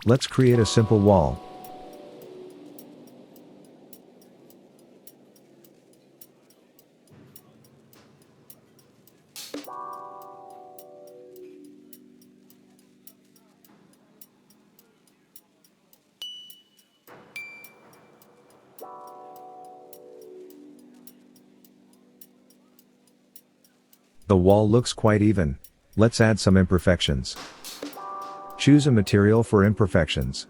Let's create a simple wall. The wall looks quite even. Let's add some imperfections. Choose a material for imperfections.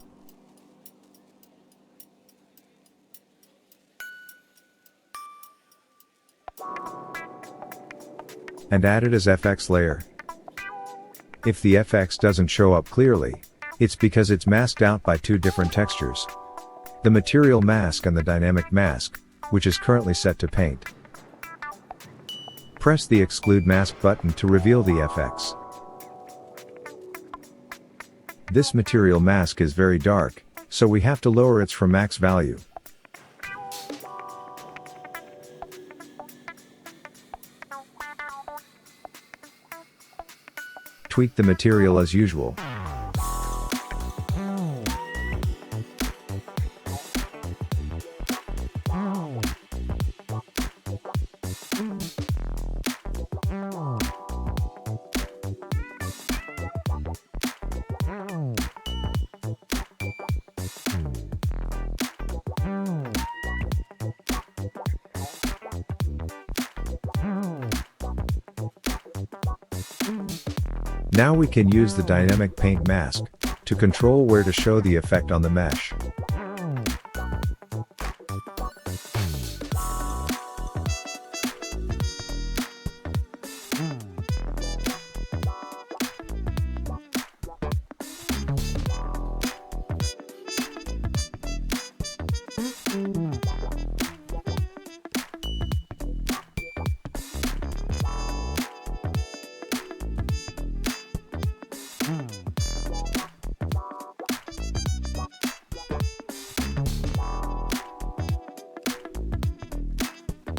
And add it as FX layer. If the FX doesn't show up clearly, it's because it's masked out by two different textures. The material mask and the dynamic mask, which is currently set to paint. Press the Exclude Mask button to reveal the FX. This material mask is very dark, so we have to lower its from max value. Tweak the material as usual. Now we can use the dynamic paint mask to control where to show the effect on the mesh.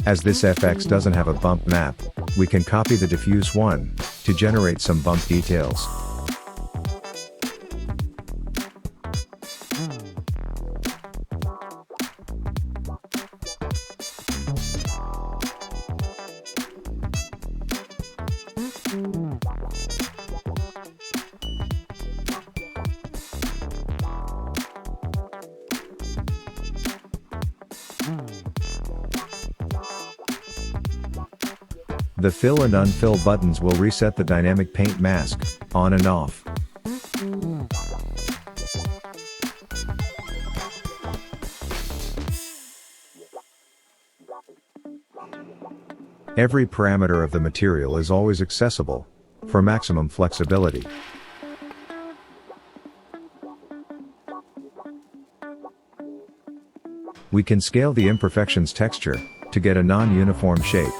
As this FX doesn't have a bump map, we can copy the diffuse one to generate some bump details. The fill and unfill buttons will reset the dynamic paint mask, on and off. Every parameter of the material is always accessible, for maximum flexibility. We can scale the imperfections texture, to get a non-uniform shape.